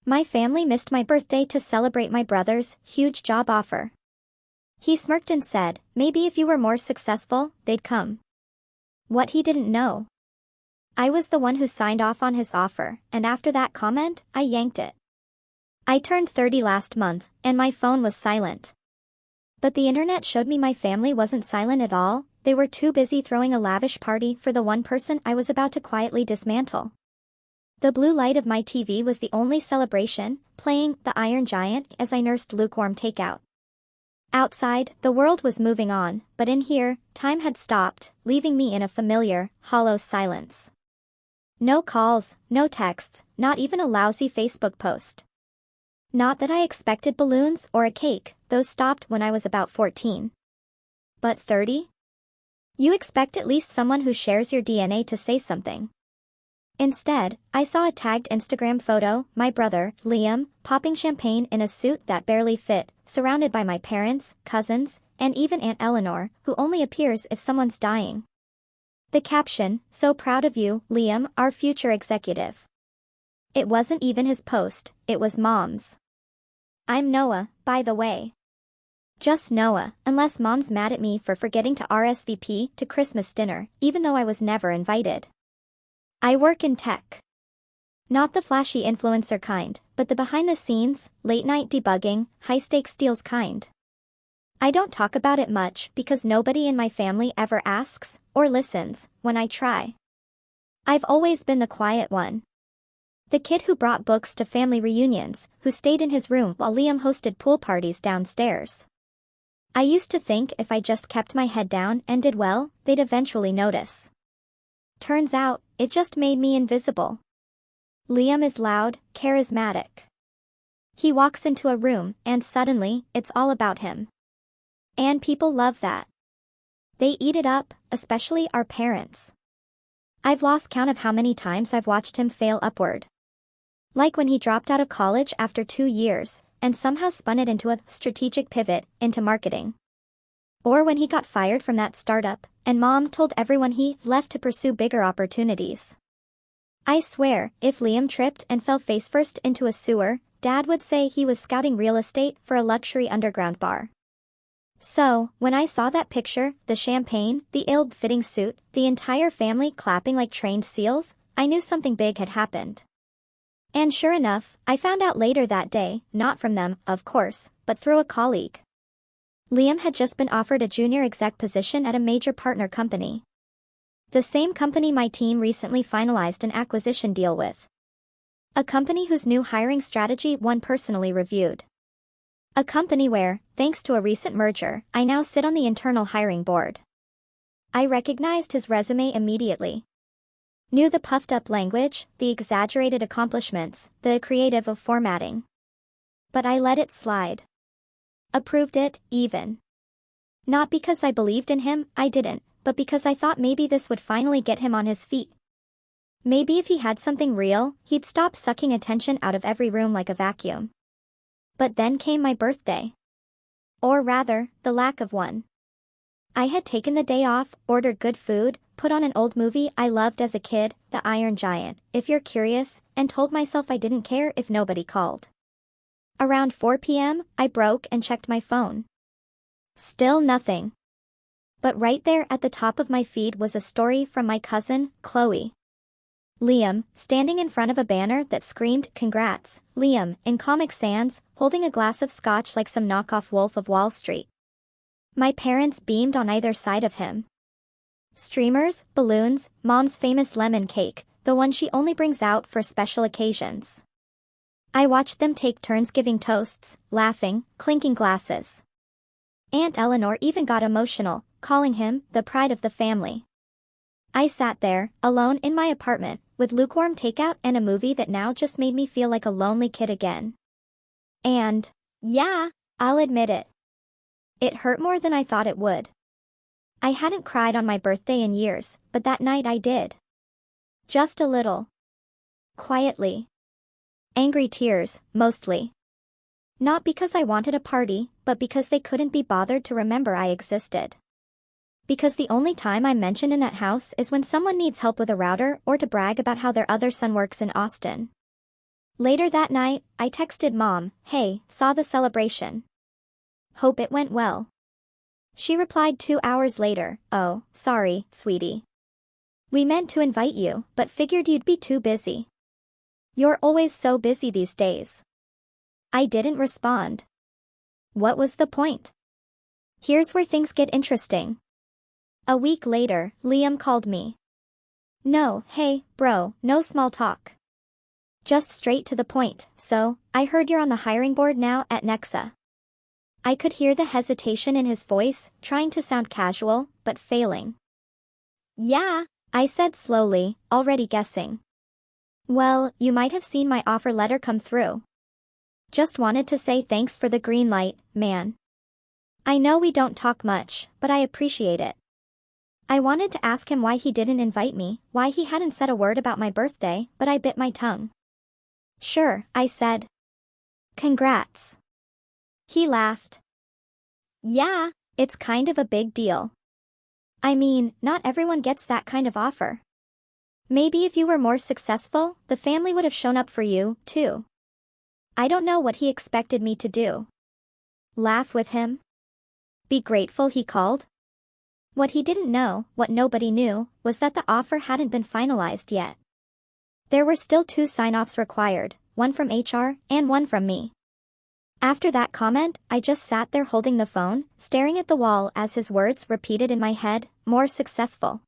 My family missed my birthday to celebrate my brother's huge job offer. He smirked and said, maybe if you were more successful, they'd come. What he didn't know. I was the one who signed off on his offer, and after that comment, I yanked it. I turned 30 last month, and my phone was silent. But the internet showed me my family wasn't silent at all. They were too busy throwing a lavish party for the one person I was about to quietly dismantle. The blue light of my TV was the only celebration, playing The Iron Giant as I nursed lukewarm takeout. Outside, the world was moving on, but in here, time had stopped, leaving me in a familiar, hollow silence. No calls, no texts, not even a lousy Facebook post. Not that I expected balloons or a cake, those stopped when I was about 14. But 30? You expect at least someone who shares your DNA to say something. Instead, I saw a tagged Instagram photo, my brother, Liam, popping champagne in a suit that barely fit, surrounded by my parents, cousins, and even Aunt Eleanor, who only appears if someone's dying. The caption, "So proud of you, Liam, our future executive." It wasn't even his post, it was Mom's. I'm Noah, by the way. Just Noah, unless Mom's mad at me for forgetting to RSVP to Christmas dinner, even though I was never invited. I work in tech. Not the flashy influencer kind, but the behind-the-scenes, late-night debugging, high-stakes deals kind. I don't talk about it much because nobody in my family ever asks, or listens, when I try. I've always been the quiet one. The kid who brought books to family reunions, who stayed in his room while Liam hosted pool parties downstairs. I used to think if I just kept my head down and did well, they'd eventually notice. Turns out, it just made me invisible. Liam is loud, charismatic. He walks into a room, and suddenly, it's all about him. And people love that. They eat it up, especially our parents. I've lost count of how many times I've watched him fail upward. Like when he dropped out of college after 2 years, and somehow spun it into a strategic pivot into marketing. Or when he got fired from that startup, and Mom told everyone he left to pursue bigger opportunities. I swear, if Liam tripped and fell face-first into a sewer, Dad would say he was scouting real estate for a luxury underground bar. So, when I saw that picture, the champagne, the ill-fitting suit, the entire family clapping like trained seals, I knew something big had happened. And sure enough, I found out later that day, not from them, of course, but through a colleague. Liam had just been offered a junior exec position at a major partner company. The same company my team recently finalized an acquisition deal with. A company whose new hiring strategy one personally reviewed. A company where, thanks to a recent merger, I now sit on the internal hiring board. I recognized his resume immediately. Knew the puffed-up language, the exaggerated accomplishments, the creative of formatting. But I let it slide. Approved it, even. Not because I believed in him, I didn't, but because I thought maybe this would finally get him on his feet. Maybe if he had something real, he'd stop sucking attention out of every room like a vacuum. But then came my birthday. Or rather, the lack of one. I had taken the day off, ordered good food, put on an old movie I loved as a kid, The Iron Giant, if you're curious, and told myself I didn't care if nobody called. Around 4 p.m., I broke and checked my phone. Still nothing. But right there at the top of my feed was a story from my cousin, Chloe. Liam, standing in front of a banner that screamed, "Congrats, Liam," in Comic Sans, holding a glass of scotch like some knockoff Wolf of Wall Street. My parents beamed on either side of him. Streamers, balloons, Mom's famous lemon cake, the one she only brings out for special occasions. I watched them take turns giving toasts, laughing, clinking glasses. Aunt Eleanor even got emotional, calling him the pride of the family. I sat there, alone in my apartment, with lukewarm takeout and a movie that now just made me feel like a lonely kid again. And, yeah, I'll admit it. It hurt more than I thought it would. I hadn't cried on my birthday in years, but that night I did. Just a little. Quietly. Angry tears, mostly. Not because I wanted a party, but because they couldn't be bothered to remember I existed. Because the only time I'm mentioned in that house is when someone needs help with a router or to brag about how their other son works in Austin. Later that night, I texted Mom, "Hey, saw the celebration. Hope it went well." She replied 2 hours later, "Oh, sorry, sweetie. We meant to invite you, but figured you'd be too busy. You're always so busy these days." I didn't respond. What was the point? Here's where things get interesting. A week later, Liam called me. "No, hey, bro, no small talk. Just straight to the point. So, I heard you're on the hiring board now at Nexa." I could hear the hesitation in his voice, trying to sound casual, but failing. "Yeah," I said slowly, already guessing. "Well, you might have seen my offer letter come through. Just wanted to say thanks for the green light, man. I know we don't talk much, but I appreciate it." I wanted to ask him why he didn't invite me, why he hadn't said a word about my birthday, but I bit my tongue. "Sure," I said. "Congrats." He laughed. "Yeah, "It's kind of a big deal. I mean, not everyone gets that kind of offer. Maybe if you were more successful, the family would have shown up for you, too." I don't know what he expected me to do. Laugh with him? Be grateful he called? What he didn't know, what nobody knew, was that the offer hadn't been finalized yet. There were still 2 sign-offs required, one from HR and one from me. After that comment, I just sat there holding the phone, staring at the wall as his words repeated in my head, "More successful."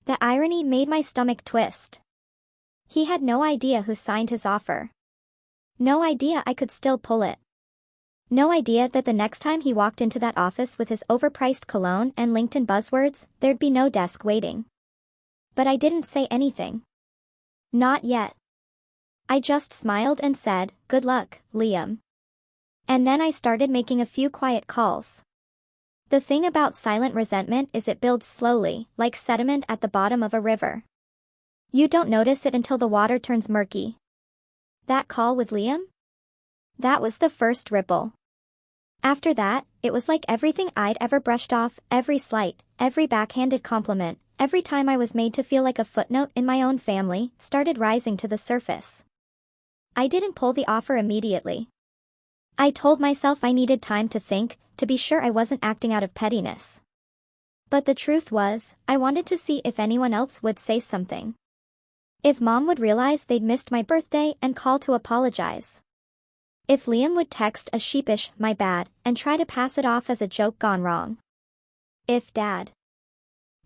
The irony made my stomach twist. He had no idea who signed his offer. No idea I could still pull it. No idea that the next time he walked into that office with his overpriced cologne and LinkedIn buzzwords, there'd be no desk waiting. But I didn't say anything. Not yet. I just smiled and said, "Good luck, Liam." And then I started making a few quiet calls. The thing about silent resentment is it builds slowly, like sediment at the bottom of a river. You don't notice it until the water turns murky. That call with Liam? That was the first ripple. After that, it was like everything I'd ever brushed off, every slight, every backhanded compliment, every time I was made to feel like a footnote in my own family, started rising to the surface. I didn't pull the offer immediately. I told myself I needed time to think, to be sure I wasn't acting out of pettiness. But the truth was, I wanted to see if anyone else would say something. If Mom would realize they'd missed my birthday and call to apologize. If Liam would text a sheepish, "My bad," and try to pass it off as a joke gone wrong. If Dad,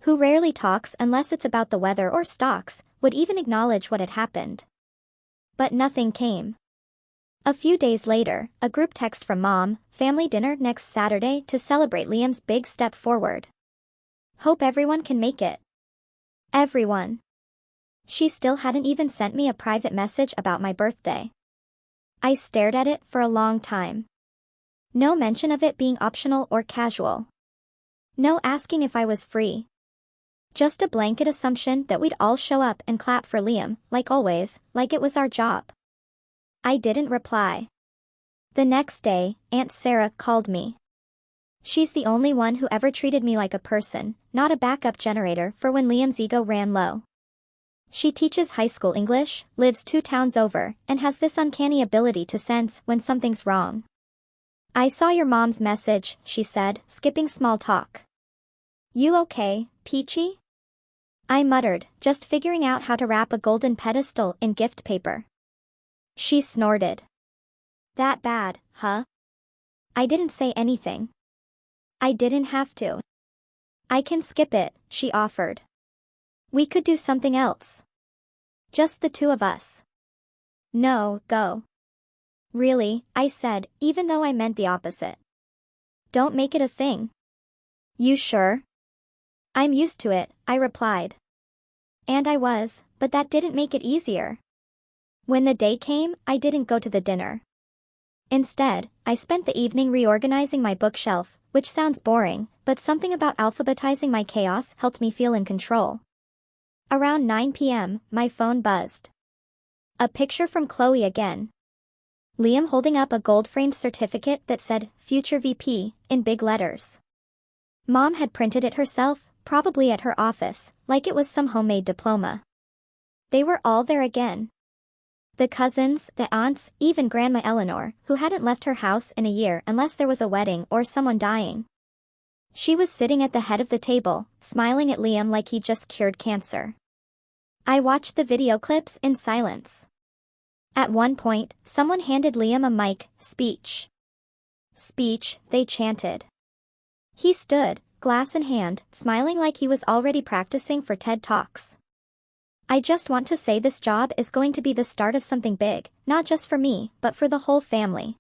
who rarely talks unless it's about the weather or stocks, would even acknowledge what had happened. But nothing came. A few days later, a group text from Mom, "Family dinner next Saturday to celebrate Liam's big step forward. Hope everyone can make it." Everyone. She still hadn't even sent me a private message about my birthday. I stared at it for a long time. No mention of it being optional or casual. No asking if I was free. Just a blanket assumption that we'd all show up and clap for Liam, like always, like it was our job. I didn't reply. The next day, Aunt Sarah called me. She's the only one who ever treated me like a person, not a backup generator for when Liam's ego ran low. She teaches high school English, lives 2 towns over, and has this uncanny ability to sense when something's wrong. "I saw your mom's message," she said, skipping small talk. "You okay, Peachy?" I muttered, just figuring out how to wrap a golden pedestal in gift paper. She snorted. "That bad, huh?" I didn't say anything. I didn't have to. "I can skip it," she offered. "We could do something else. Just the 2 of us." "No, go." "Really," I said, even though I meant the opposite. "Don't make it a thing." "You sure?" "I'm used to it," I replied. And I was, but that didn't make it easier. When the day came, I didn't go to the dinner. Instead, I spent the evening reorganizing my bookshelf, which sounds boring, but something about alphabetizing my chaos helped me feel in control. Around 9 p.m., my phone buzzed. A picture from Chloe again. Liam holding up a gold-framed certificate that said, "Future VP," in big letters. Mom had printed it herself, probably at her office, like it was some homemade diploma. They were all there again. The cousins, the aunts, even Grandma Eleanor, who hadn't left her house in a year unless there was a wedding or someone dying. She was sitting at the head of the table, smiling at Liam like he'd just cured cancer. I watched the video clips in silence. At one point, someone handed Liam a mic, speech. Speech, they chanted. He stood, glass in hand, smiling like he was already practicing for TED Talks. I just want to say this job is going to be the start of something big, not just for me, but for the whole family.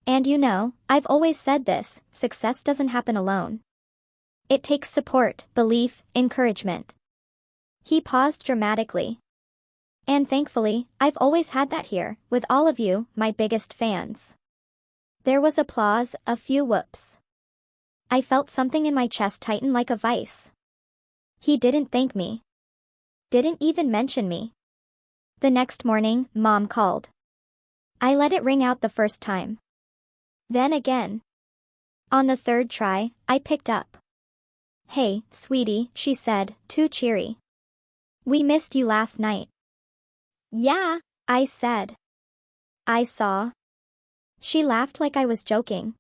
And you know, I've always said this, success doesn't happen alone. It takes support, belief, encouragement. He paused dramatically. And thankfully, I've always had that here, with all of you, my biggest fans. There was applause, a few whoops. I felt something in my chest tighten like a vice. He didn't thank me. Didn't even mention me. The next morning, Mom called. I let it ring out the first time. Then again. On the third try, I picked up. Hey, sweetie, she said, too cheery. We missed you last night. Yeah, I said. I saw. She laughed like I was joking.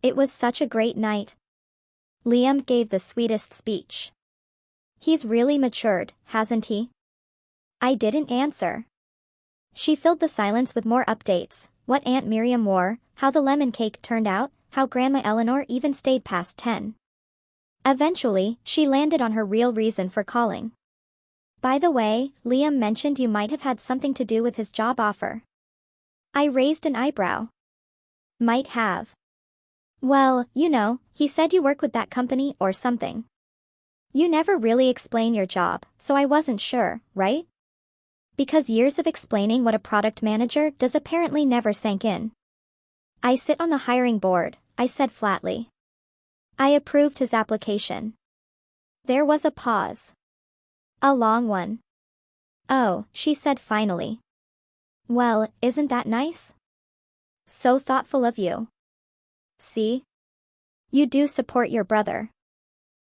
It was such a great night. Liam gave the sweetest speech. He's really matured, hasn't he? I didn't answer. She filled the silence with more updates, what Aunt Miriam wore, how the lemon cake turned out, how Grandma Eleanor even stayed past 10. Eventually, she landed on her real reason for calling. By the way, Liam mentioned you might have had something to do with his job offer. I raised an eyebrow. Might have. Well, you know, he said you work with that company or something. You never really explain your job, so I wasn't sure, right? Because years of explaining what a product manager does apparently never sank in. I sit on the hiring board, I said flatly. I approved his application. There was a pause. A long one. Oh, she said finally. Well, isn't that nice? So thoughtful of you. See? You do support your brother.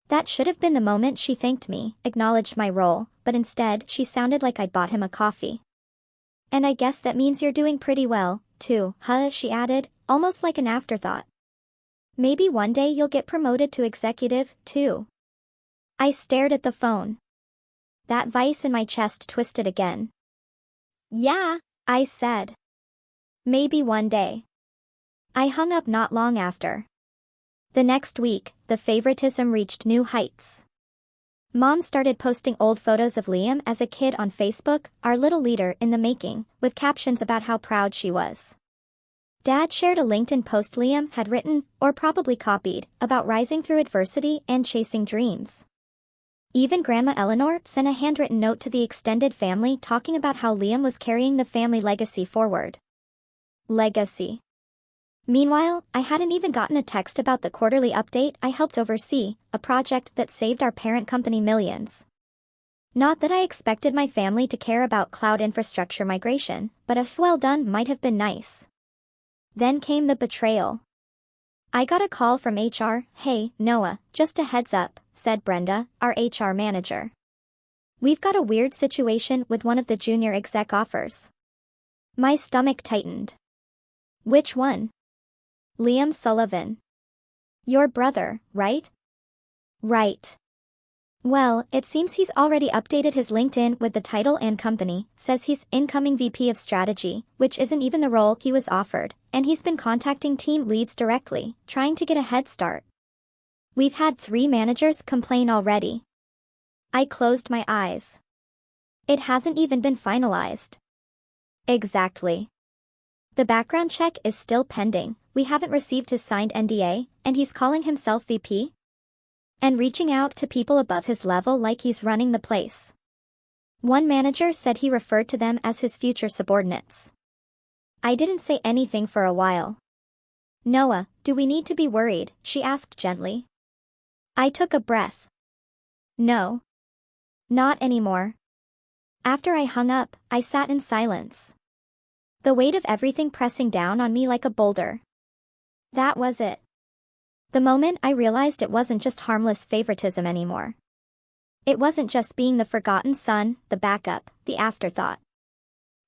That should have been the moment she thanked me, acknowledged my role, but instead she sounded like I'd bought him a coffee. And I guess that means you're doing pretty well, too, huh? She added, almost like an afterthought. Maybe one day you'll get promoted to executive, too. I stared at the phone. That vice in my chest twisted again. yeah, I said. Maybe one day. I hung up not long after. The next week, the favoritism reached new heights. Mom started posting old photos of Liam as a kid on Facebook, our little leader in the making, with captions about how proud she was. Dad shared a LinkedIn post Liam had written, or probably copied, about rising through adversity and chasing dreams. Even Grandma Eleanor sent a handwritten note to the extended family talking about how Liam was carrying the family legacy forward. Legacy. Meanwhile, I hadn't even gotten a text about the quarterly update I helped oversee, a project that saved our parent company millions. Not that I expected my family to care about cloud infrastructure migration, but a well done might have been nice. Then came the betrayal. I got a call from HR. Hey, Noah, just a heads up, said Brenda, our HR manager. We've got a weird situation with one of the junior exec offers. My stomach tightened. Which one? Liam Sullivan. Your brother, right? Right. Well, it seems he's already updated his LinkedIn with the title and company, says he's incoming VP of Strategy, which isn't even the role he was offered, and he's been contacting team leads directly, trying to get a head start. We've had 3 managers complain already. I closed my eyes. It hasn't even been finalized. Exactly. The background check is still pending, we haven't received his signed NDA, and he's calling himself VP? And reaching out to people above his level like he's running the place. One manager said he referred to them as his future subordinates. I didn't say anything for a while. Noah, do we need to be worried? She asked gently. I took a breath. No. Not anymore. After I hung up, I sat in silence. The weight of everything pressing down on me like a boulder. That was it. The moment I realized it wasn't just harmless favoritism anymore. It wasn't just being the forgotten son, the backup, the afterthought.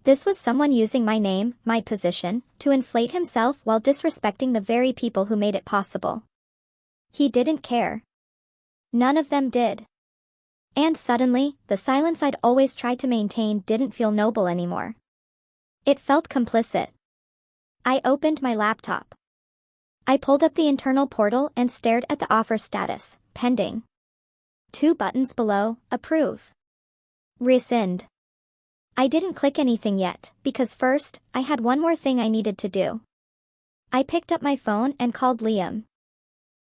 This was someone using my name, my position, to inflate himself while disrespecting the very people who made it possible. He didn't care. None of them did. And suddenly, the silence I'd always tried to maintain didn't feel noble anymore. It felt complicit. I opened my laptop. I pulled up the internal portal and stared at the offer status, pending. 2 buttons below, approve. Rescind. I didn't click anything yet, because first, I had one more thing I needed to do. I picked up my phone and called Liam.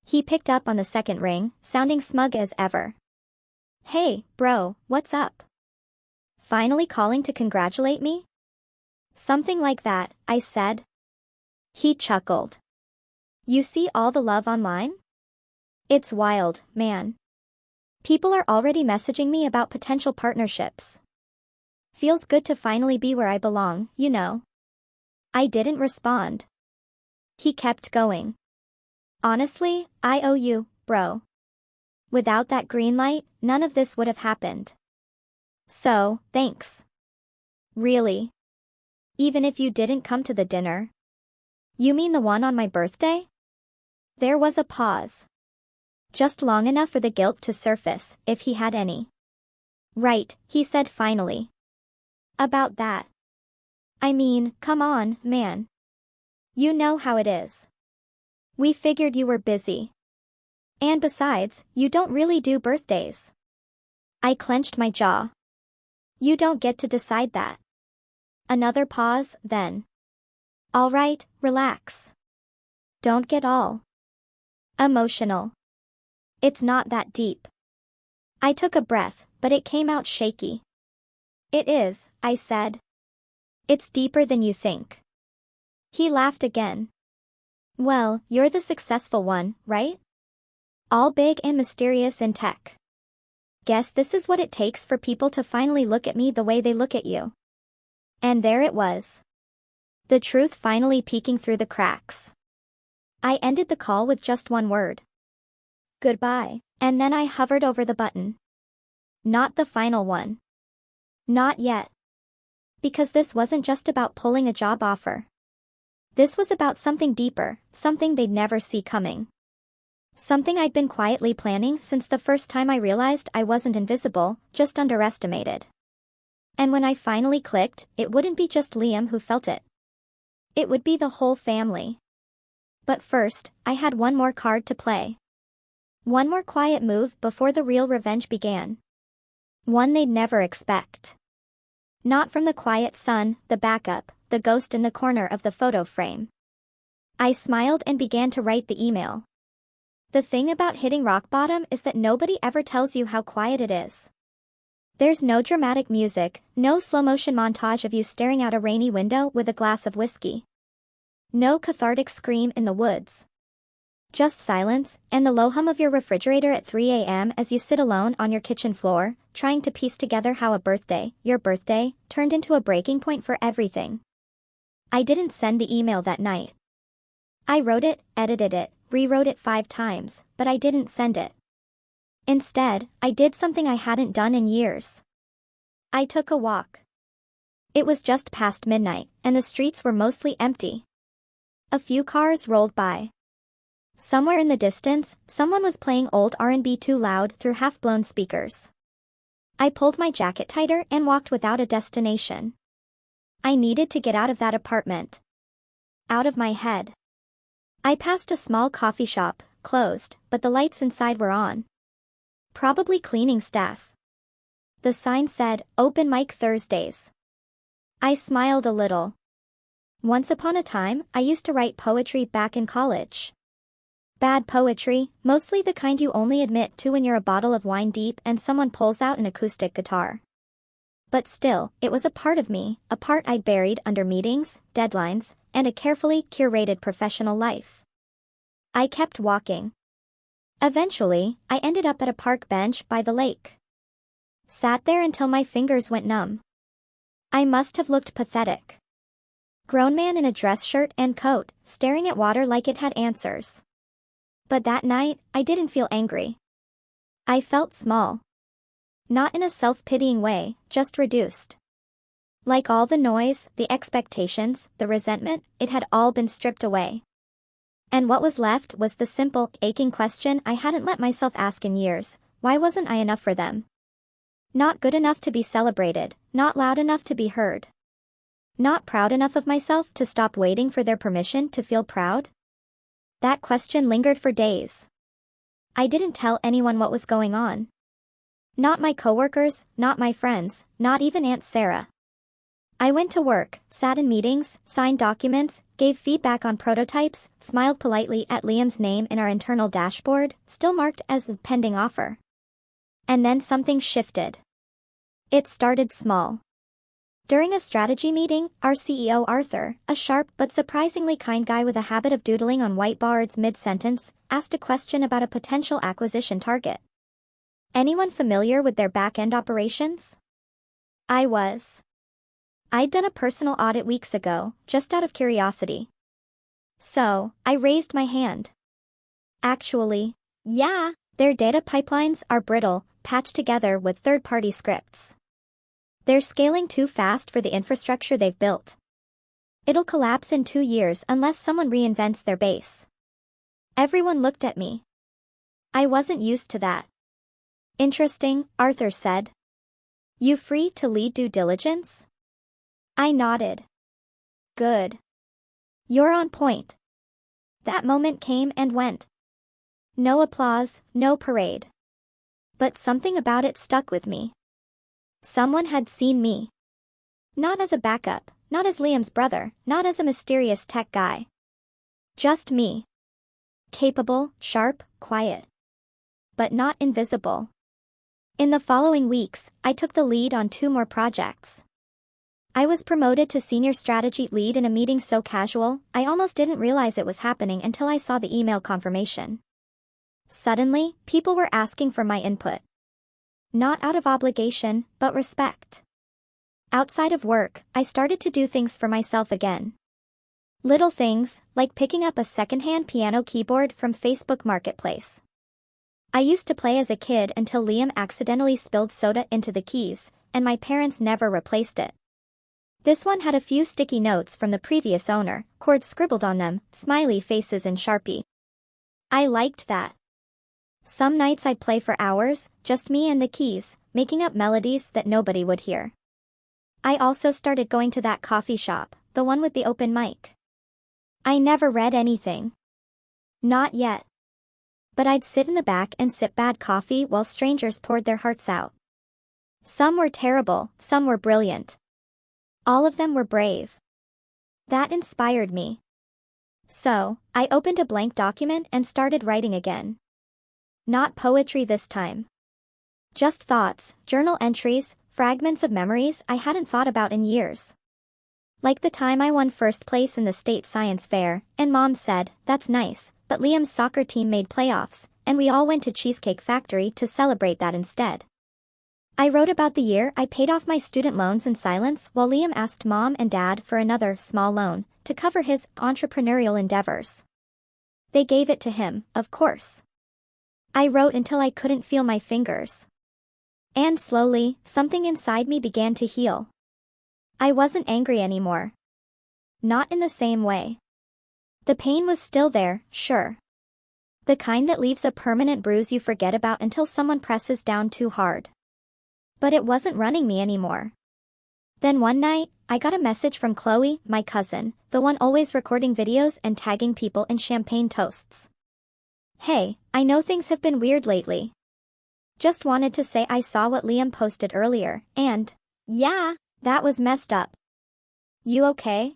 He picked up on the second ring, sounding smug as ever. Hey, bro, what's up? Finally calling to congratulate me? Something like that, I said. He chuckled. You see all the love online? It's wild, man. People are already messaging me about potential partnerships. Feels good to finally be where I belong, you know. I didn't respond. He kept going. Honestly, I owe you, bro. Without that green light, none of this would have happened. So, thanks. Really? Even if you didn't come to the dinner? You mean the one on my birthday? There was a pause. Just long enough for the guilt to surface, if he had any. Right, he said finally. About that. I mean, come on, man. You know how it is. We figured you were busy. And besides, you don't really do birthdays. I clenched my jaw. You don't get to decide that. Another pause, then. All right, relax. Don't get all emotional. It's not that deep. I took a breath, but it came out shaky. It is, I said. It's deeper than you think. He laughed again. Well, you're the successful one, right? All big and mysterious in tech. Guess this is what it takes for people to finally look at me the way they look at you. And there it was. The truth finally peeking through the cracks. I ended the call with just one word. Goodbye. And then I hovered over the button. Not the final one. Not yet. Because this wasn't just about pulling a job offer. This was about something deeper, something they'd never see coming. Something I'd been quietly planning since the first time I realized I wasn't invisible, just underestimated. And when I finally clicked, it wouldn't be just Liam who felt it. It would be the whole family. But first, I had one more card to play. One more quiet move before the real revenge began. One they'd never expect. Not from the quiet son, the backup, the ghost in the corner of the photo frame. I smiled and began to write the email. The thing about hitting rock bottom is that nobody ever tells you how quiet it is. There's no dramatic music, no slow-motion montage of you staring out a rainy window with a glass of whiskey. No cathartic scream in the woods. Just silence, and the low hum of your refrigerator at 3 a.m. as you sit alone on your kitchen floor, trying to piece together how a birthday, your birthday, turned into a breaking point for everything. I didn't send the email that night. I wrote it, edited it, rewrote it 5 times, but I didn't send it. Instead, I did something I hadn't done in years. I took a walk. It was just past midnight, and the streets were mostly empty. A few cars rolled by. Somewhere in the distance, someone was playing old R&B too loud through half-blown speakers. I pulled my jacket tighter and walked without a destination. I needed to get out of that apartment. Out of my head. I passed a small coffee shop, closed, but the lights inside were on. Probably cleaning staff. The sign said, "Open mic Thursdays." I smiled a little. Once upon a time, I used to write poetry back in college. Bad poetry, mostly the kind you only admit to when you're a bottle of wine deep and someone pulls out an acoustic guitar. But still, it was a part of me, a part I'd buried under meetings, deadlines, and a carefully curated professional life. I kept walking. Eventually, I ended up at a park bench by the lake. Sat there until my fingers went numb. I must have looked pathetic. Grown man in a dress shirt and coat, staring at water like it had answers. But that night, I didn't feel angry. I felt small. Not in a self-pitying way, just reduced. Like all the noise, the expectations, the resentment, it had all been stripped away. And what was left was the simple, aching question I hadn't let myself ask in years: why wasn't I enough for them? Not good enough to be celebrated, not loud enough to be heard. Not proud enough of myself to stop waiting for their permission to feel proud? That question lingered for days. I didn't tell anyone what was going on. Not my coworkers, not my friends, not even Aunt Sarah. I went to work, sat in meetings, signed documents, gave feedback on prototypes, smiled politely at Liam's name in our internal dashboard, still marked as a pending offer. And then something shifted. It started small. During a strategy meeting, our CEO Arthur, a sharp but surprisingly kind guy with a habit of doodling on whiteboards mid-sentence, asked a question about a potential acquisition target. Anyone familiar with their back-end operations? I was. I'd done a personal audit weeks ago, just out of curiosity. So, I raised my hand. Actually, Yeah. their data pipelines are brittle, patched together with third-party scripts. They're scaling too fast for the infrastructure they've built. It'll collapse in 2 years unless someone reinvents their base. Everyone looked at me. I wasn't used to that. Interesting, Arthur said. You free to lead due diligence? I nodded. Good. You're on point. That moment came and went. No applause, no parade. But something about it stuck with me. Someone had seen me. Not as a backup, not as Liam's brother, not as a mysterious tech guy. Just me. Capable, sharp, quiet. But not invisible. In the following weeks, I took the lead on 2 more projects. I was promoted to senior strategy lead in a meeting so casual, I almost didn't realize it was happening until I saw the email confirmation. Suddenly, people were asking for my input. Not out of obligation, but respect. Outside of work, I started to do things for myself again. Little things, like picking up a secondhand piano keyboard from Facebook Marketplace. I used to play as a kid until Liam accidentally spilled soda into the keys, and my parents never replaced it. This one had a few sticky notes from the previous owner, chords scribbled on them, smiley faces in Sharpie. I liked that. Some nights I'd play for hours, just me and the keys, making up melodies that nobody would hear. I also started going to that coffee shop, the one with the open mic. I never read anything. Not yet. But I'd sit in the back and sip bad coffee while strangers poured their hearts out. Some were terrible, some were brilliant. All of them were brave. That inspired me. So, I opened a blank document and started writing again. Not poetry this time. Just thoughts, journal entries, fragments of memories I hadn't thought about in years. Like the time I won first place in the state science fair, and Mom said, "That's nice, but Liam's soccer team made playoffs, and we all went to Cheesecake Factory to celebrate that instead." I wrote about the year I paid off my student loans in silence while Liam asked Mom and Dad for another small loan to cover his entrepreneurial endeavors. They gave it to him, of course. I wrote until I couldn't feel my fingers. And slowly, something inside me began to heal. I wasn't angry anymore. Not in the same way. The pain was still there, sure. The kind that leaves a permanent bruise you forget about until someone presses down too hard. But it wasn't running me anymore. Then one night, I got a message from Chloe, my cousin, the one always recording videos and tagging people in champagne toasts. "Hey, I know things have been weird lately. Just wanted to say I saw what Liam posted earlier, and Yeah. that was messed up. You okay?"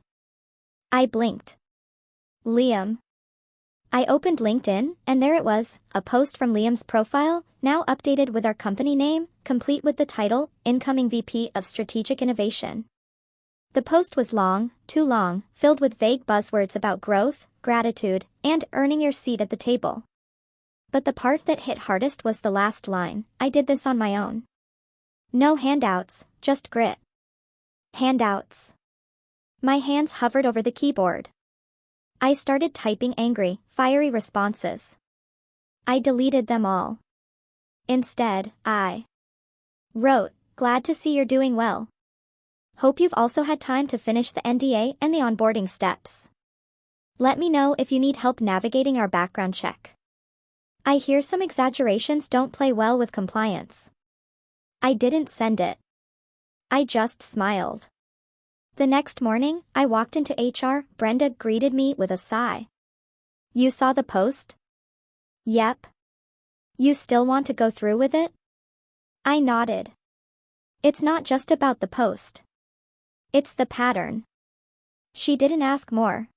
I blinked. Liam. I opened LinkedIn, and there it was, a post from Liam's profile, now updated with our company name, complete with the title, Incoming VP of Strategic Innovation. The post was long, too long, filled with vague buzzwords about growth, gratitude, and earning your seat at the table. But the part that hit hardest was the last line: "I did this on my own." No handouts, just grit. Handouts. My hands hovered over the keyboard. I started typing angry, fiery responses. I deleted them all. Instead, I wrote, "Glad to see you're doing well. Hope you've also had time to finish the NDA and the onboarding steps. Let me know if you need help navigating our background check. I hear some exaggerations don't play well with compliance. I didn't send it. I just smiled. The next morning, I walked into HR. Brenda greeted me with a sigh. You saw the post? Yep. You still want to go through with it? I nodded. It's not just about the post. It's the pattern. She didn't ask more.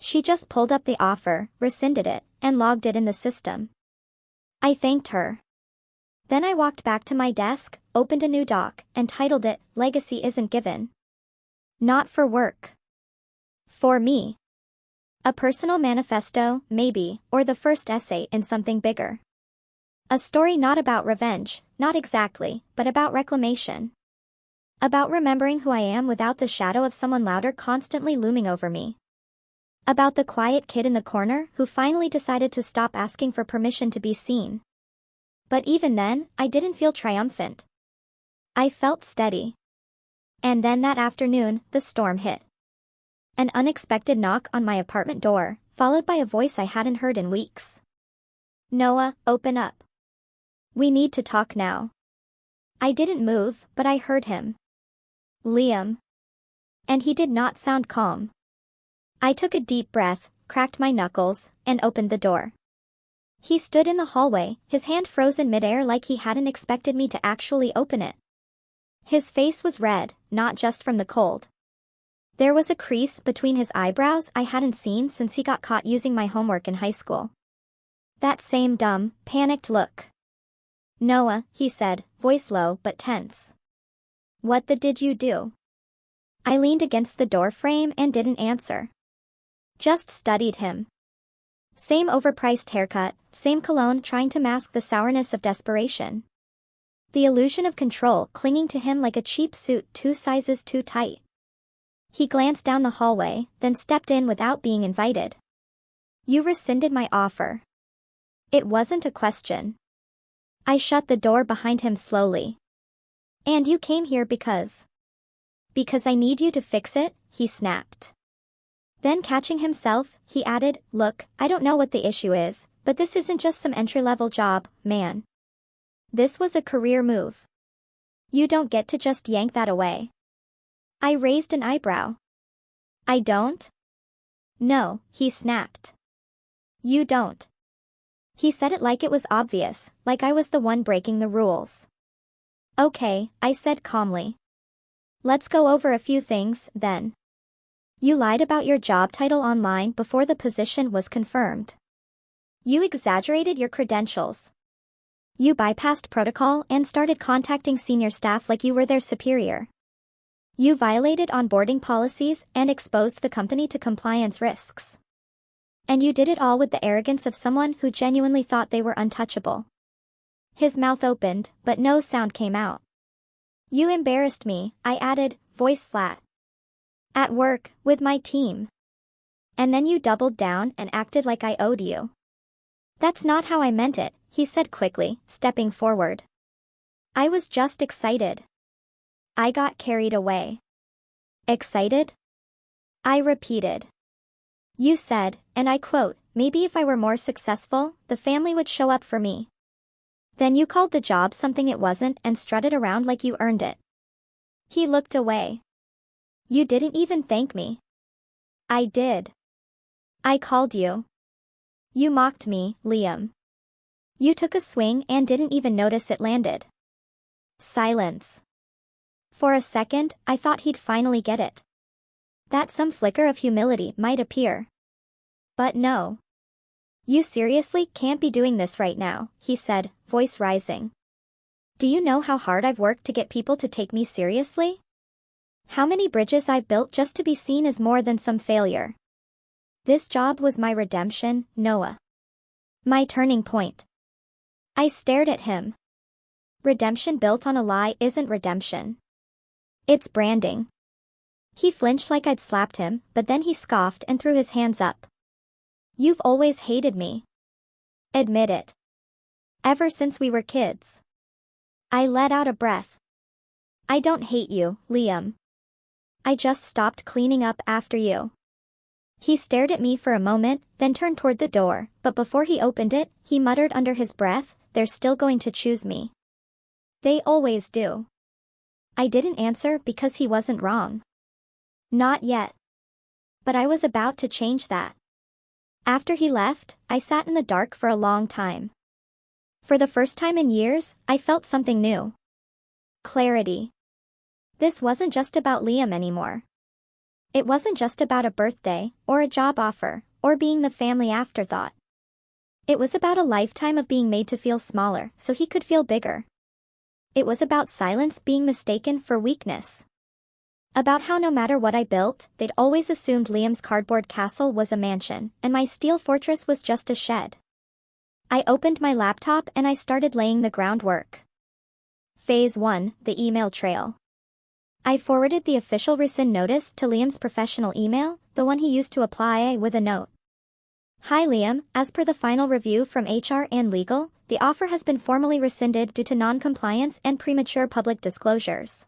She just pulled up the offer, rescinded it, and logged it in the system. I thanked her. Then I walked back to my desk, opened a new doc, and titled it, Legacy Isn't Given. Not for work. For me. A personal manifesto, maybe, or the first essay in something bigger. A story not about revenge, not exactly, but about reclamation. About remembering who I am without the shadow of someone louder constantly looming over me. About the quiet kid in the corner who finally decided to stop asking for permission to be seen. But even then, I didn't feel triumphant. I felt steady. And then that afternoon, the storm hit. An unexpected knock on my apartment door, followed by a voice I hadn't heard in weeks. Noah, open up. We need to talk now. I didn't move, but I heard him. Liam. And he did not sound calm. I took a deep breath, cracked my knuckles, and opened the door. He stood in the hallway, his hand frozen midair like he hadn't expected me to actually open it. His face was red, not just from the cold. There was a crease between his eyebrows I hadn't seen since he got caught using my homework in high school. That same dumb, panicked look. Noah, he said, voice low but tense. What did you do? I leaned against the door frame and didn't answer. Just studied him. Same overpriced haircut, same cologne trying to mask the sourness of desperation. The illusion of control clinging to him like a cheap suit 2 sizes too tight. He glanced down the hallway, then stepped in without being invited. You rescinded my offer. It wasn't a question. I shut the door behind him slowly. And you came here because I need you to fix it, he snapped. Then catching himself, he added, look, I don't know what the issue is, but this isn't just some entry-level job, man. This was a career move. You don't get to just yank that away. I raised an eyebrow. I don't? No, he snapped. You don't. He said it like it was obvious, like I was the one breaking the rules. Okay, I said calmly. Let's go over a few things, then. You lied about your job title online before the position was confirmed. You exaggerated your credentials. You bypassed protocol and started contacting senior staff like you were their superior. You violated onboarding policies and exposed the company to compliance risks. And you did it all with the arrogance of someone who genuinely thought they were untouchable. His mouth opened, but no sound came out. You embarrassed me, I added, voice flat. At work, with my team. And then you doubled down and acted like I owed you. That's not how I meant it, he said quickly, stepping forward. I was just excited. I got carried away. Excited? I repeated. You said, and I quote, maybe if I were more successful, the family would show up for me. Then you called the job something it wasn't and strutted around like you earned it. He looked away. You didn't even thank me. I did. I called you. You mocked me, Liam. You took a swing and didn't even notice it landed. Silence. For a second, I thought he'd finally get it. That some flicker of humility might appear. But no. You seriously can't be doing this right now, he said, voice rising. Do you know how hard I've worked to get people to take me seriously? How many bridges I've built just to be seen as more than some failure? This job was my redemption, Noah. My turning point. I stared at him. Redemption built on a lie isn't redemption. It's branding. He flinched like I'd slapped him, but then he scoffed and threw his hands up. You've always hated me. Admit it. Ever since we were kids. I let out a breath. I don't hate you, Liam. I just stopped cleaning up after you. He stared at me for a moment, then turned toward the door, but before he opened it, he muttered under his breath, "They're still going to choose me. They always do." I didn't answer because he wasn't wrong. Not yet. But I was about to change that. After he left, I sat in the dark for a long time. For the first time in years, I felt something new. Clarity. This wasn't just about Liam anymore. It wasn't just about a birthday, or a job offer, or being the family afterthought. It was about a lifetime of being made to feel smaller so he could feel bigger. It was about silence being mistaken for weakness. About how no matter what I built, they'd always assumed Liam's cardboard castle was a mansion, and my steel fortress was just a shed. I opened my laptop and I started laying the groundwork. Phase 1, the email trail. I forwarded the official rescind notice to Liam's professional email, the one he used to apply, with a note. "Hi Liam, as per the final review from HR and legal, the offer has been formally rescinded due to non-compliance and premature public disclosures.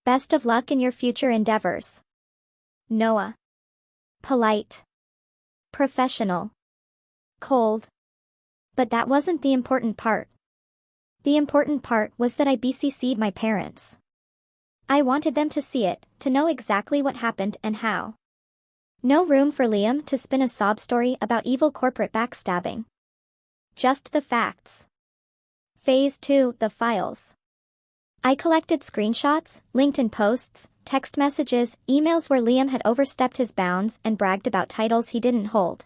Best of luck in your future endeavors. Noah." Polite. Professional. Cold. But that wasn't the important part. The important part was that I BCC'd my parents. I wanted them to see it, to know exactly what happened and how. No room for Liam to spin a sob story about evil corporate backstabbing. Just the facts. Phase 2, the files. I collected screenshots, LinkedIn posts, text messages, emails where Liam had overstepped his bounds and bragged about titles he didn't hold.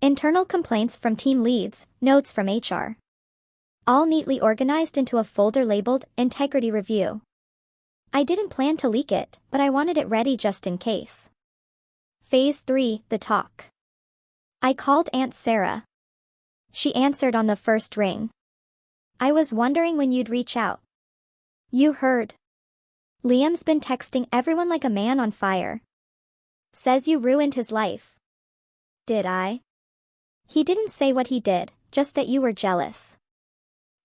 Internal complaints from team leads, notes from HR. All neatly organized into a folder labeled Integrity Review. I didn't plan to leak it, but I wanted it ready just in case. Phase 3, the talk. I called Aunt Sarah. She answered on the first ring. "I was wondering when you'd reach out. You heard. Liam's been texting everyone like a man on fire. Says you ruined his life." "Did I?" "He didn't say what he did, just that you were jealous."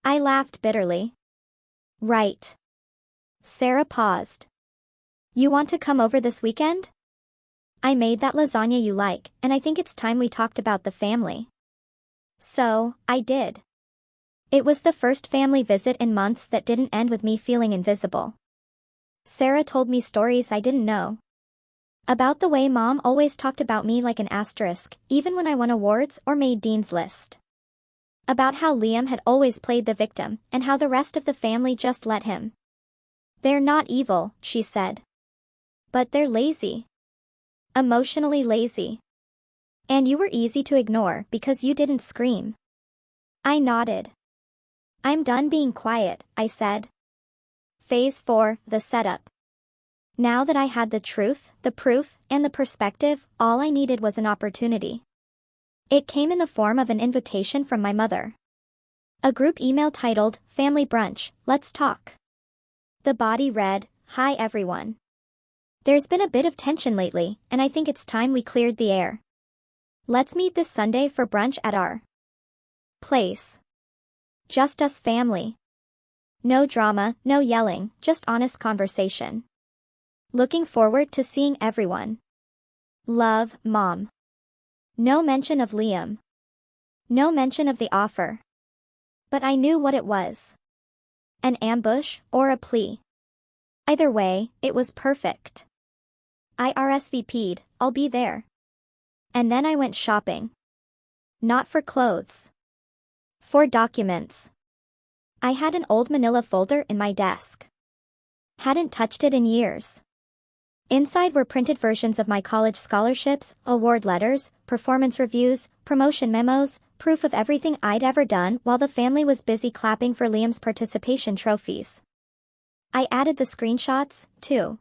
I laughed bitterly. "Right." Sarah paused. "You want to come over this weekend? I made that lasagna you like, and I think it's time we talked about the family." So, I did. It was the first family visit in months that didn't end with me feeling invisible. Sarah told me stories I didn't know. About the way Mom always talked about me like an asterisk, even when I won awards or made Dean's List. About how Liam had always played the victim, and how the rest of the family just let him. "They're not evil," she said. "But they're lazy. Emotionally lazy. And you were easy to ignore because you didn't scream." I nodded. "I'm done being quiet," I said. Phase 4, the setup. Now that I had the truth, the proof, and the perspective, all I needed was an opportunity. It came in the form of an invitation from my mother. A group email titled, "Family Brunch, Let's Talk." The body read, "Hi everyone. There's been a bit of tension lately, and I think it's time we cleared the air. Let's meet this Sunday for brunch at our place. Just us family. No drama, no yelling, just honest conversation. Looking forward to seeing everyone. Love, Mom." No mention of Liam. No mention of the offer. But I knew what it was. An ambush, or a plea. Either way, it was perfect. I RSVP'd, "I'll be there." And then I went shopping. Not for clothes. For documents. I had an old manila folder in my desk. Hadn't touched it in years. Inside were printed versions of my college scholarships, award letters, performance reviews, promotion memos, proof of everything I'd ever done while the family was busy clapping for Liam's participation trophies. I added the screenshots, too.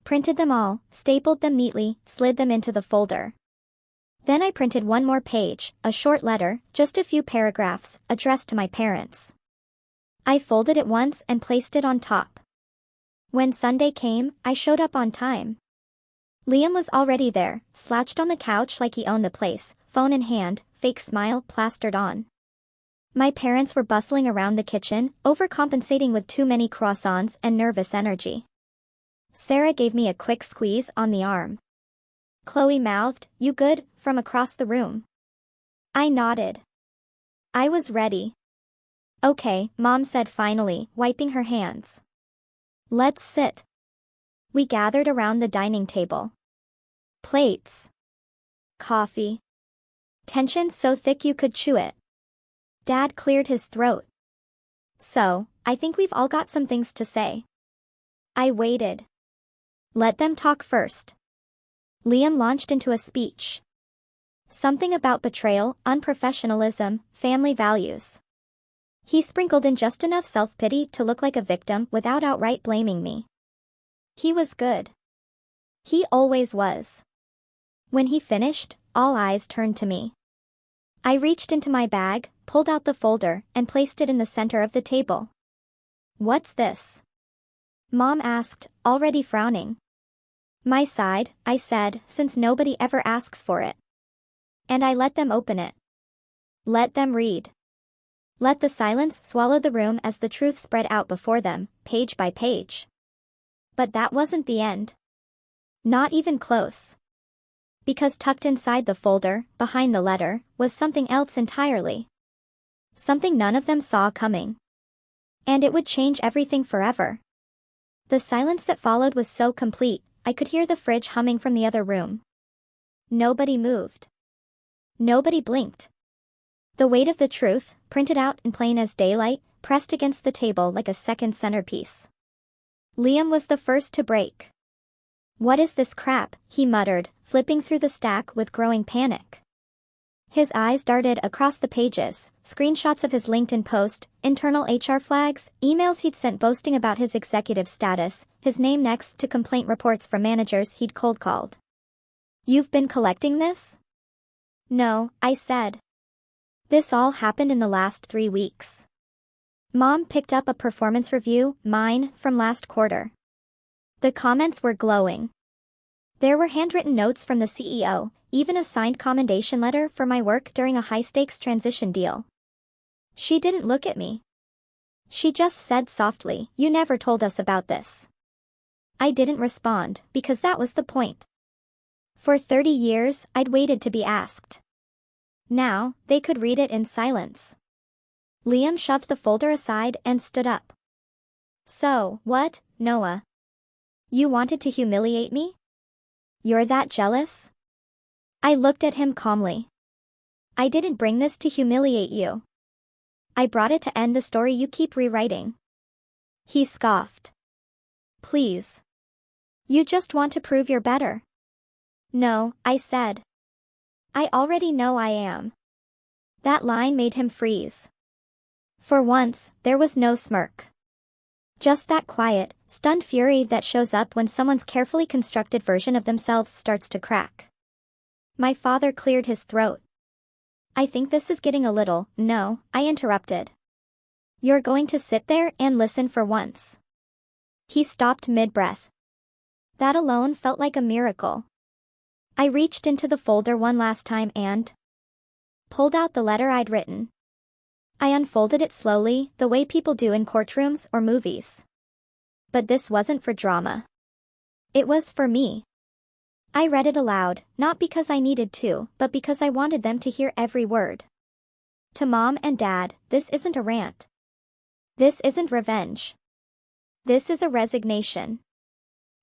Printed them all, stapled them neatly, slid them into the folder. Then I printed one more page, a short letter, just a few paragraphs, addressed to my parents. I folded it once and placed it on top. When Sunday came, I showed up on time. Liam was already there, slouched on the couch like he owned the place, phone in hand, fake smile plastered on. My parents were bustling around the kitchen, overcompensating with too many croissants and nervous energy. Sarah gave me a quick squeeze on the arm. Chloe mouthed, "You good?" from across the room. I nodded. I was ready. "Okay," Mom said finally, wiping her hands. "Let's sit." We gathered around the dining table. Plates. Coffee. Tension so thick you could chew it. Dad cleared his throat. "So, I think we've all got some things to say." I waited. Let them talk first. Liam launched into a speech. Something about betrayal, unprofessionalism, family values. He sprinkled in just enough self-pity to look like a victim without outright blaming me. He was good. He always was. When he finished, all eyes turned to me. I reached into my bag, pulled out the folder, and placed it in the center of the table. "What's this?" Mom asked, already frowning. "My side," I said, since nobody ever asks for it. And I let them open it. Let them read. Let the silence swallow the room as the truth spread out before them, page by page. But that wasn't the end. Not even close. Because tucked inside the folder, behind the letter, was something else entirely. Something none of them saw coming. And it would change everything forever. The silence that followed was so complete, I could hear the fridge humming from the other room. Nobody moved. Nobody blinked. The weight of the truth, printed out in plain as daylight, pressed against the table like a second centerpiece. Liam was the first to break. "What is this crap?" he muttered, flipping through the stack with growing panic. His eyes darted across the pages, screenshots of his LinkedIn post, internal HR flags, emails he'd sent boasting about his executive status, his name next to complaint reports from managers he'd cold called. "You've been collecting this?" "No," I said. "This all happened in the last 3 weeks." Mom picked up a performance review, mine, from last quarter. The comments were glowing. There were handwritten notes from the CEO, even a signed commendation letter for my work during a high-stakes transition deal. She didn't look at me. She just said softly, "You never told us about this." I didn't respond, because that was the point. For 30 years, I'd waited to be asked. Now, they could read it in silence. Liam shoved the folder aside and stood up. "So, what, Noah? You wanted to humiliate me? You're that jealous?" I looked at him calmly. "I didn't bring this to humiliate you. I brought it to end the story you keep rewriting." He scoffed. "Please. You just want to prove you're better." "No," I said. "I already know I am." That line made him freeze. For once, there was no smirk. Just that quiet, stunned fury that shows up when someone's carefully constructed version of themselves starts to crack. My father cleared his throat. "I think this is getting a little." "No," I interrupted. "You're going to sit there and listen for once." He stopped mid-breath. That alone felt like a miracle. I reached into the folder one last time and pulled out the letter I'd written. I unfolded it slowly, the way people do in courtrooms or movies. But this wasn't for drama. It was for me. I read it aloud, not because I needed to, but because I wanted them to hear every word. To Mom and Dad, this isn't a rant. This isn't revenge. This is a resignation.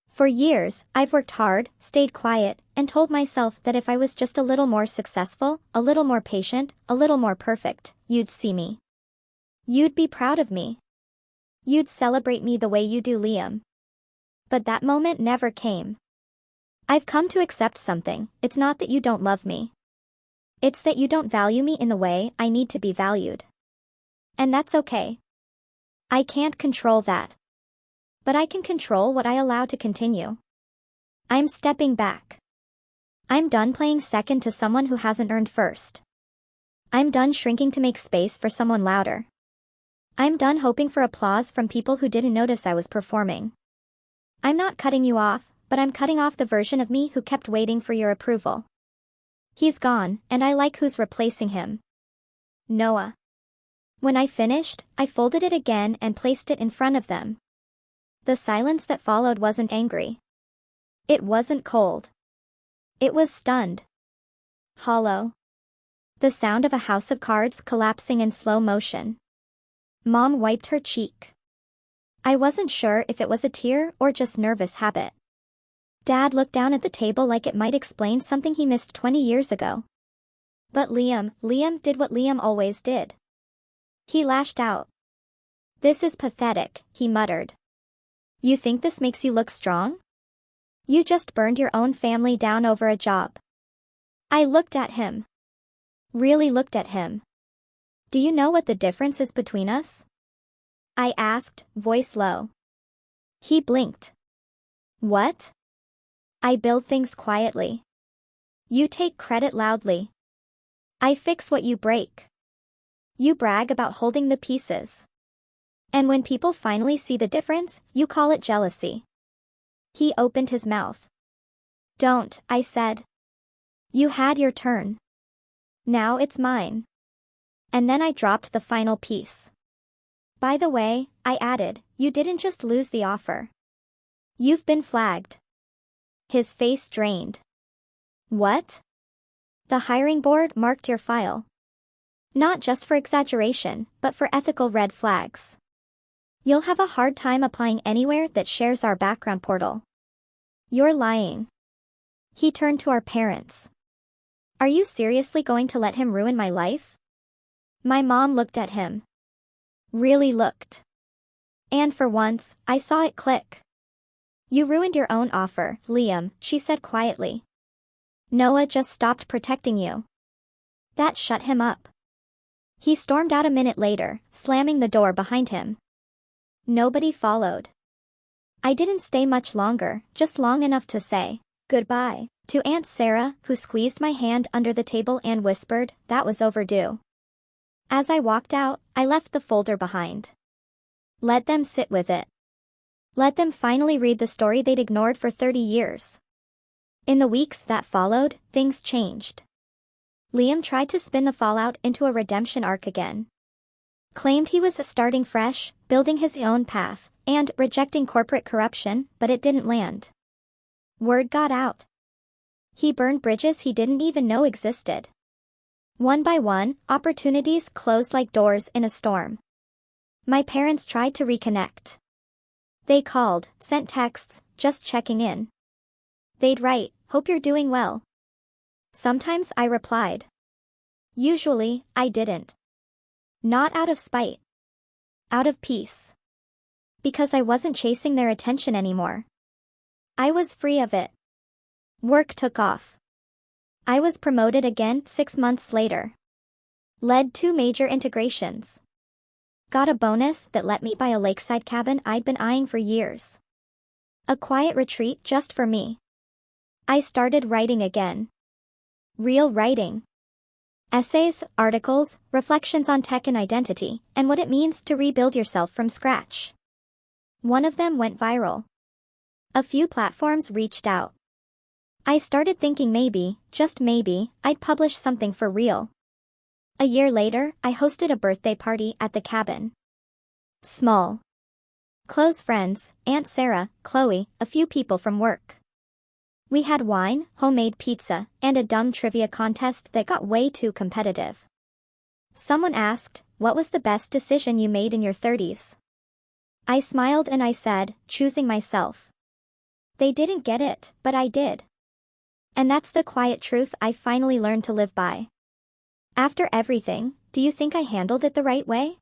For years, I've worked hard, stayed quiet, and told myself that if I was just a little more successful, a little more patient, a little more perfect, you'd see me. You'd be proud of me. You'd celebrate me the way you do Liam. But that moment never came. I've come to accept something. It's not that you don't love me. It's that you don't value me in the way I need to be valued. And that's okay. I can't control that. But I can control what I allow to continue. I'm stepping back. I'm done playing second to someone who hasn't earned first. I'm done shrinking to make space for someone louder. I'm done hoping for applause from people who didn't notice I was performing. I'm not cutting you off, but I'm cutting off the version of me who kept waiting for your approval. He's gone, and I like who's replacing him. Noah. When I finished, I folded it again and placed it in front of them. The silence that followed wasn't angry. It wasn't cold. It was stunned. Hollow. The sound of a house of cards collapsing in slow motion. Mom wiped her cheek. I wasn't sure if it was a tear or just nervous habit. Dad looked down at the table like it might explain something he missed 20 years ago. But Liam did what Liam always did. He lashed out. "This is pathetic," he muttered. "You think this makes you look strong? You just burned your own family down over a job." I looked at him. Really looked at him. "Do you know what the difference is between us?" I asked, voice low. He blinked. "What?" "I build things quietly. You take credit loudly. I fix what you break. You brag about holding the pieces. And when people finally see the difference, you call it jealousy." He opened his mouth. "Don't," I said. "You had your turn. Now it's mine." And then I dropped the final piece. "By the way," I added, "you didn't just lose the offer. You've been flagged." His face drained. "What?" "The hiring board marked your file. Not just for exaggeration, but for ethical red flags. You'll have a hard time applying anywhere that shares our background portal." "You're lying." He turned to our parents. "Are you seriously going to let him ruin my life?" My mom looked at him. Really looked. And for once, I saw it click. "You ruined your own offer, Liam," she said quietly. "Noah just stopped protecting you." That shut him up. He stormed out a minute later, slamming the door behind him. Nobody followed. I didn't stay much longer, just long enough to say Goodbye. to Aunt Sarah, who squeezed my hand under the table and whispered that was overdue. As I walked out, I left the folder behind. Let them sit with it. Let them finally read the story they'd ignored for 30 years. In the weeks that followed, things changed. Liam tried to spin the fallout into a redemption arc again. Claimed he was starting fresh, building his own path, and rejecting corporate corruption, but it didn't land. Word got out. He burned bridges he didn't even know existed. One by one, opportunities closed like doors in a storm. My parents tried to reconnect. They called, sent texts, just checking in. They'd write, "Hope you're doing well." Sometimes I replied. Usually, I didn't. Not out of spite. Out of peace. Because I wasn't chasing their attention anymore. I was free of it. Work took off. I was promoted again 6 months later. Led 2 major integrations. Got a bonus that let me buy a lakeside cabin I'd been eyeing for years. A quiet retreat just for me. I started writing again. Real writing. Essays, articles, reflections on tech and identity, and what it means to rebuild yourself from scratch. One of them went viral. A few platforms reached out. I started thinking maybe, just maybe, I'd publish something for real. A year later, I hosted a birthday party at the cabin. Small. Close friends, Aunt Sarah, Chloe, a few people from work. We had wine, homemade pizza, and a dumb trivia contest that got way too competitive. Someone asked, "What was the best decision you made in your 30s?" I smiled and I said, "Choosing myself." They didn't get it, but I did. And that's the quiet truth I finally learned to live by. After everything, do you think I handled it the right way?